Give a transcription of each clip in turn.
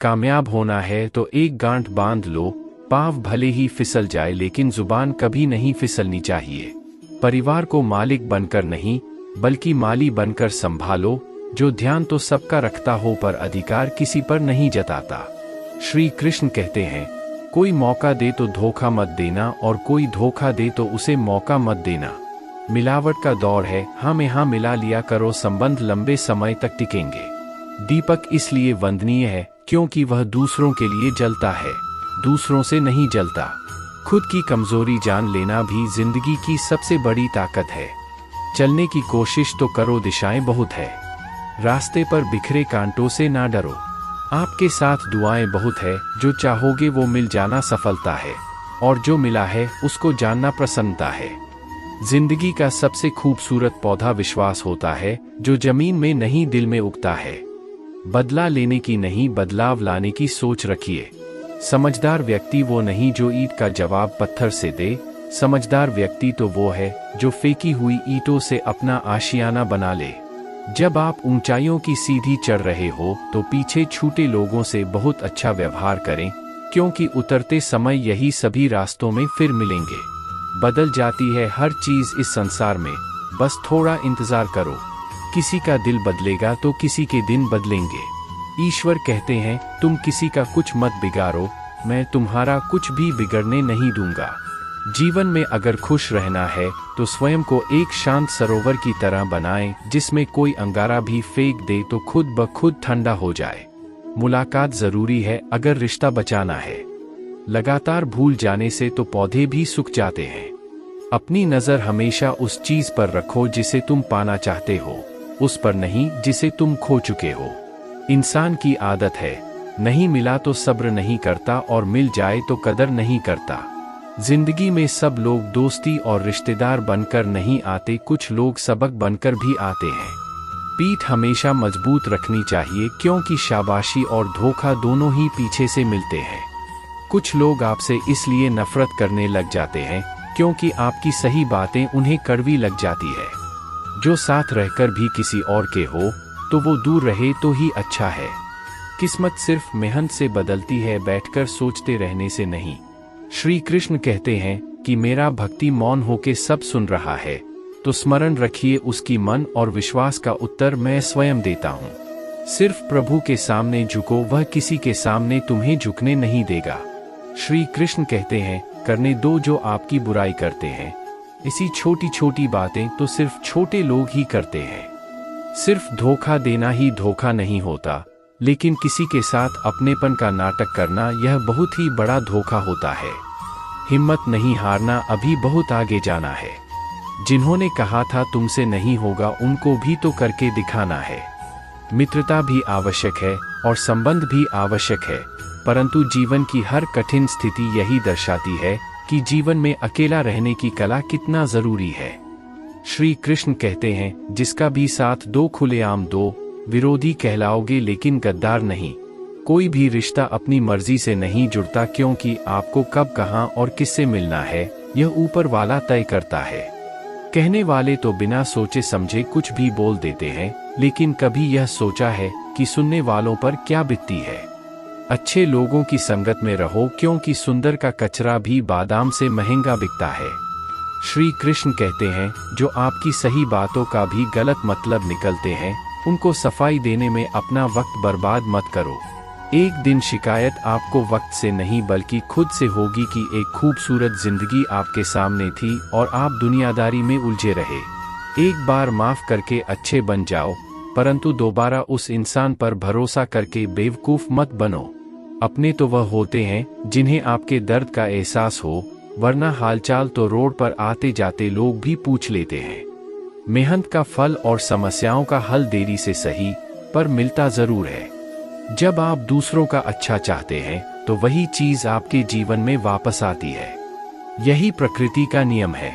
कामयाब होना है तो एक गांठ बांध लो, पाँव भले ही फिसल जाए लेकिन जुबान कभी नहीं फिसलनी चाहिए। परिवार को मालिक बनकर नहीं बल्कि माली बनकर संभालो, जो ध्यान तो सबका रखता हो पर अधिकार किसी पर नहीं जताता। श्री कृष्ण कहते हैं, कोई मौका दे तो धोखा मत देना और कोई धोखा दे तो उसे मौका मत देना। मिलावट का दौर है, हाँ में हाँ मिला लिया करो, संबंध लंबे समय तक टिकेंगे। दीपक इसलिए वंदनीय है क्योंकि वह दूसरों के लिए जलता है, दूसरों से नहीं जलता। खुद की कमजोरी जान लेना भी जिंदगी की सबसे बड़ी ताकत है। चलने की कोशिश तो करो, दिशाएं बहुत है। रास्ते पर बिखरे कांटों से ना डरो। आपके साथ दुआएं बहुत है, जो चाहोगे वो मिल जाना सफलता है, और जो मिला है उसको जानना प्रसन्नता है। जिंदगी का सबसे खूबसूरत पौधा विश्वास होता है, जो जमीन में नहीं दिल में उगता है। बदला लेने की नहीं बदलाव लाने की सोच रखिए। समझदार व्यक्ति वो नहीं जो ईंट का जवाब पत्थर से दे, समझदार व्यक्ति तो वो है जो फेंकी हुई ईंटों से अपना आशियाना बना ले। जब आप ऊंचाइयों की सीढ़ी चढ़ रहे हो तो पीछे छूटे लोगों से बहुत अच्छा व्यवहार करें, क्योंकि उतरते समय यही सभी रास्तों में फिर मिलेंगे। बदल जाती है हर चीज इस संसार में, बस थोड़ा इंतजार करो। किसी का दिल बदलेगा तो किसी के दिन बदलेंगे। ईश्वर कहते हैं, तुम किसी का कुछ मत बिगाड़ो, मैं तुम्हारा कुछ भी बिगड़ने नहीं दूंगा। जीवन में अगर खुश रहना है तो स्वयं को एक शांत सरोवर की तरह बनाएं, जिसमें कोई अंगारा भी फेंक दे तो खुद ब खुद ठंडा हो जाए। मुलाकात जरूरी है अगर रिश्ता बचाना है। लगातार भूल जाने से तो पौधे भी सूख जाते हैं। अपनी नजर हमेशा उस चीज पर रखो जिसे तुम पाना चाहते हो, उस पर नहीं जिसे तुम खो चुके हो। इंसान की आदत है, नहीं मिला तो सब्र नहीं करता और मिल जाए तो कदर नहीं करता। जिंदगी में सब लोग दोस्ती और रिश्तेदार बनकर नहीं आते, कुछ लोग सबक बनकर भी आते हैं। पीठ हमेशा मजबूत रखनी चाहिए, क्योंकि शाबाशी और धोखा दोनों ही पीछे से मिलते हैं। कुछ लोग आपसे इसलिए नफरत करने लग जाते हैं क्योंकि आपकी सही बातें उन्हें कड़वी लग जाती है। जो साथ रहकर भी किसी और के हो तो वो दूर रहे तो ही अच्छा है। किस्मत सिर्फ मेहनत से बदलती है, बैठकर सोचते रहने से नहीं। श्री कृष्ण कहते हैं कि मेरा भक्ति मौन होके सब सुन रहा है, तो स्मरण रखिए उसकी मन और विश्वास का उत्तर मैं स्वयं देता हूँ। सिर्फ प्रभु के सामने झुको, वह किसी के सामने तुम्हें झुकने नहीं देगा। श्री कृष्ण कहते हैं, करने दो जो आपकी बुराई करते हैं। इसी छोटी छोटी बातें तो सिर्फ छोटे लोग ही करते हैं। सिर्फ धोखा देना ही धोखा नहीं होता, लेकिन किसी के साथ अपनेपन का नाटक करना यह बहुत ही बड़ा धोखा होता है। हिम्मत नहीं हारना, अभी बहुत आगे जाना है। जिन्होंने कहा था तुमसे नहीं होगा, उनको भी तो करके दिखाना है। मित्रता भी आवश्यक है और संबंध भी आवश्यक है, परंतु जीवन की हर कठिन स्थिति यही दर्शाती है कि जीवन में अकेला रहने की कला कितना जरूरी है। श्री कृष्ण कहते हैं, जिसका भी साथ दो खुलेआम दो, विरोधी कहलाओगे लेकिन गद्दार नहीं। कोई भी रिश्ता अपनी मर्जी से नहीं जुड़ता, क्योंकि आपको कब कहाँ और किससे मिलना है यह ऊपर वाला तय करता है। कहने वाले तो बिना सोचे समझे कुछ भी बोल देते हैं, लेकिन कभी यह सोचा है कि सुनने वालों पर क्या बीतती है। अच्छे लोगों की संगत में रहो, क्योंकि सुंदर का कचरा भी बादाम से महंगा बिकता है। श्री कृष्ण कहते हैं, जो आपकी सही बातों का भी गलत मतलब निकलते हैं, उनको सफाई देने में अपना वक्त बर्बाद मत करो। एक दिन शिकायत आपको वक्त से नहीं बल्कि खुद से होगी कि एक खूबसूरत जिंदगी आपके सामने थी और आप दुनियादारी में उलझे रहे। एक बार माफ करके अच्छे बन जाओ, परंतु दोबारा उस इंसान पर भरोसा करके बेवकूफ मत बनो। अपने तो वह होते हैं जिन्हें आपके दर्द का एहसास हो, वरना हालचाल तो रोड पर आते जाते लोग भी पूछ लेते हैं। मेहनत का फल और समस्याओं का हल देरी से सही पर मिलता जरूर है। जब आप दूसरों का अच्छा चाहते हैं तो वही चीज आपके जीवन में वापस आती है। यही प्रकृति का नियम है।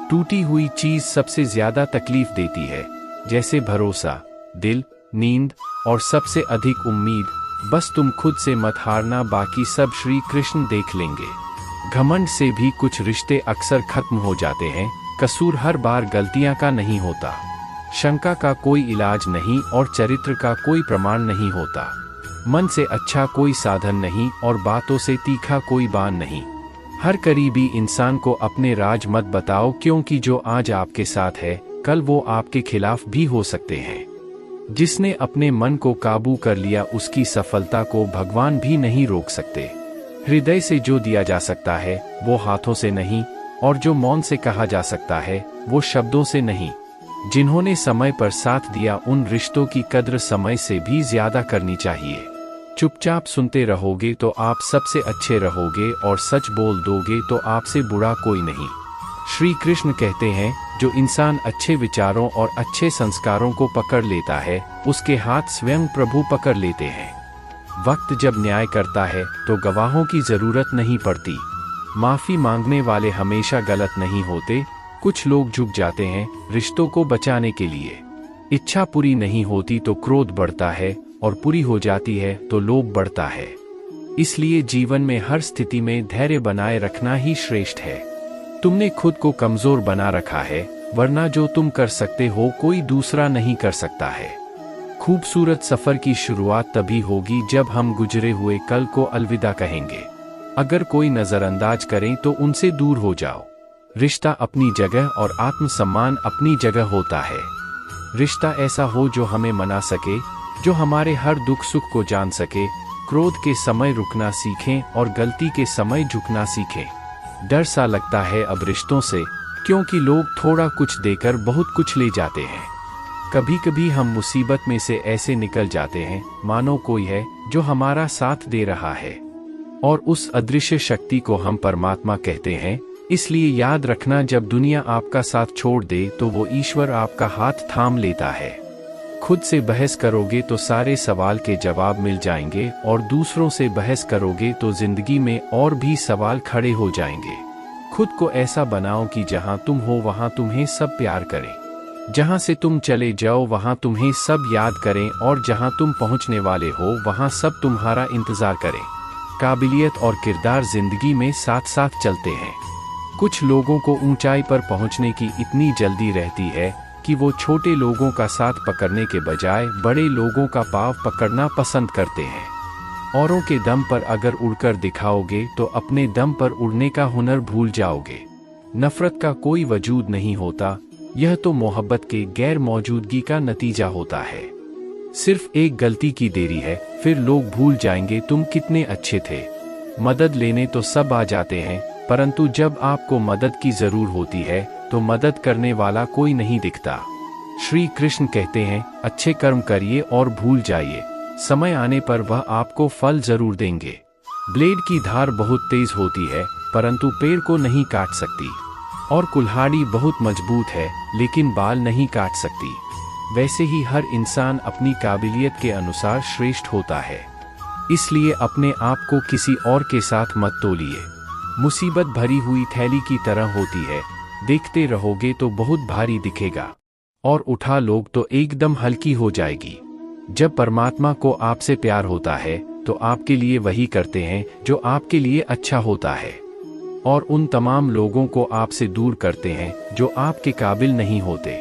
टूटी हुई चीज सबसे ज्यादा तकलीफ देती है, जैसे भरोसा, दिल, नींद और सबसे अधिक उम्मीद। बस तुम खुद से मत हारना, बाकी सब श्री कृष्ण देख लेंगे। घमंड से भी कुछ रिश्ते अक्सर खत्म हो जाते हैं। कसूर हर बार गलतियां का नहीं होता, शंका का कोई इलाज नहीं और चरित्र का कोई प्रमाण नहीं होता। मन से अच्छा कोई साधन नहीं और बातों से तीखा कोई बाण नहीं। हर करीबी इंसान को अपने राज मत बताओ, क्योंकि जो आज आपके साथ है कल वो आपके खिलाफ भी हो सकते हैं। जिसने अपने मन को काबू कर लिया उसकी सफलता को भगवान भी नहीं रोक सकते। हृदय से जो दिया जा सकता है वो हाथों से नहीं, और जो मौन से कहा जा सकता है वो शब्दों से नहीं। जिन्होंने समय पर साथ दिया उन रिश्तों की कद्र समय से भी ज्यादा करनी चाहिए। चुपचाप सुनते रहोगे तो आप सबसे अच्छे रहोगे, और सच बोल दोगे तो आपसे बुरा कोई नहीं। श्री कृष्ण कहते हैं, जो इंसान अच्छे विचारों और अच्छे संस्कारों को पकड़ लेता है उसके हाथ स्वयं प्रभु पकड़ लेते हैं। वक्त जब न्याय करता है तो गवाहों की जरूरत नहीं पड़ती। माफी मांगने वाले हमेशा गलत नहीं होते। कुछ लोग झुक जाते हैं रिश्तों को बचाने के लिए। इच्छा पूरी नहीं होती तो क्रोध बढ़ता है, और पूरी हो जाती है तो लोभ बढ़ता है। इसलिए जीवन में हर स्थिति में धैर्य बनाए रखना ही श्रेष्ठ है। तुमने खुद को कमजोर बना रखा है, वरना जो तुम कर सकते हो कोई दूसरा नहीं कर सकता है। खूबसूरत सफर की शुरुआत तभी होगी जब हम गुजरे हुए कल को अलविदा कहेंगे। अगर कोई नजरअंदाज करें तो उनसे दूर हो जाओ। रिश्ता अपनी जगह और आत्मसम्मान अपनी जगह होता है। रिश्ता ऐसा हो जो हमें मना सके, जो हमारे हर दुख सुख को जान सके, क्रोध के समय रुकना सीखें और गलती के समय झुकना सीखें। डर सा लगता है अब रिश्तों से, क्योंकि लोग थोड़ा कुछ देकर बहुत कुछ ले जाते हैं। कभी कभी हम मुसीबत में से ऐसे निकल जाते हैं मानो कोई है जो हमारा साथ दे रहा है, और उस अदृश्य शक्ति को हम परमात्मा कहते हैं। इसलिए याद रखना, जब दुनिया आपका साथ छोड़ दे तो वो ईश्वर आपका हाथ थाम लेता है। खुद से बहस करोगे तो सारे सवाल के जवाब मिल जाएंगे, और दूसरों से बहस करोगे तो जिंदगी में और भी सवाल खड़े हो जाएंगे। खुद को ऐसा बनाओ कि जहां तुम हो वहां तुम्हें सब प्यार करें। जहां से तुम चले जाओ वहां तुम्हें सब याद करें, और जहां तुम पहुंचने वाले हो वहां सब तुम्हारा इंतजार करें। काबिलियत और किरदार जिंदगी में साथ साथ चलते हैं। कुछ लोगों को ऊंचाई पर पहुंचने की इतनी जल्दी रहती है कि वो छोटे लोगों का साथ पकड़ने के बजाय बड़े लोगों का पाँव पकड़ना पसंद करते हैं। औरों के दम पर अगर उड़कर दिखाओगे तो अपने दम पर उड़ने का हुनर भूल जाओगे। नफरत का कोई वजूद नहीं होता, यह तो मोहब्बत के गैर मौजूदगी का नतीजा होता है। सिर्फ एक गलती की देरी है, फिर लोग भूल जाएंगे तुम कितने अच्छे थे। मदद लेने तो सब आ जाते हैं, परंतु जब आपको मदद की जरूरत होती है तो मदद करने वाला कोई नहीं दिखता। श्री कृष्ण कहते हैं, अच्छे कर्म करिए और भूल जाइए, समय आने पर वह आपको फल जरूर देंगे। ब्लेड की धार बहुत तेज होती है परंतु पेड़ को नहीं काट सकती, और कुल्हाड़ी बहुत मजबूत है लेकिन बाल नहीं काट सकती। वैसे ही हर इंसान अपनी काबिलियत के अनुसार श्रेष्ठ होता है। इसलिए अपने आप को किसी और के साथ मत तोलिए। मुसीबत भरी हुई थैली की तरह होती है, देखते रहोगे तो बहुत भारी दिखेगा, और उठा लोग तो एकदम हल्की हो जाएगी। जब परमात्मा को आपसे प्यार होता है तो आपके लिए वही करते हैं जो आपके लिए अच्छा होता है, और उन तमाम लोगों को आपसे दूर करते हैं जो आपके काबिल नहीं होते।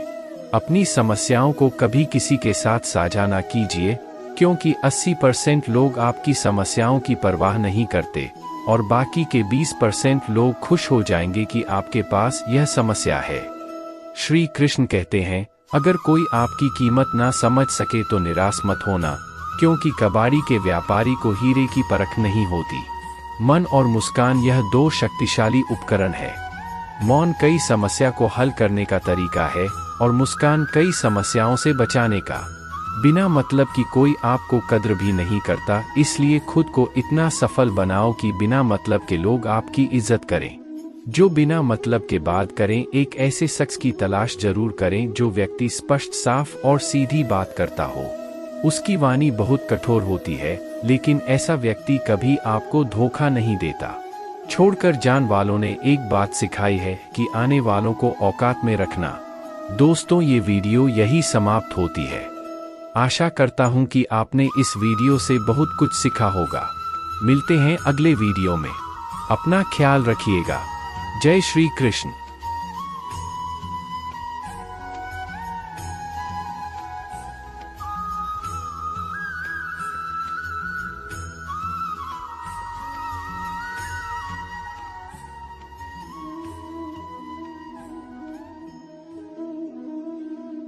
अपनी समस्याओं को कभी किसी के साथ साझा ना कीजिए, क्योंकि 80% लोग आपकी समस्याओं की परवाह नहीं करते, और बाकी के 20% लोग खुश हो जाएंगे कि आपके पास यह समस्या है। श्री कृष्ण कहते हैं, अगर कोई आपकी कीमत ना समझ सके तो निराश मत होना, क्योंकि कबाड़ी के व्यापारी को हीरे की परख नहीं होती। मन और मुस्कान यह दो शक्तिशाली उपकरण है। मौन कई समस्या को हल करने का तरीका है, और मुस्कान कई समस्याओं से बचाने का। बिना मतलब की कोई आपको कद्र भी नहीं करता, इसलिए खुद को इतना सफल बनाओ कि बिना मतलब के लोग आपकी इज्जत करें। जो बिना मतलब के बात करें, एक ऐसे शख्स की तलाश जरूर करें जो व्यक्ति स्पष्ट, साफ और सीधी बात करता हो। उसकी वाणी बहुत कठोर होती है, लेकिन ऐसा व्यक्ति कभी आपको धोखा नहीं देता। छोड़कर जान वालों ने एक बात सिखाई है कि आने वालों को औकात में रखना। दोस्तों, ये वीडियो यही समाप्त होती है। आशा करता हूँ कि आपने इस वीडियो से बहुत कुछ सीखा होगा। मिलते हैं अगले वीडियो में। अपना ख्याल रखिएगा। जय श्री कृष्ण।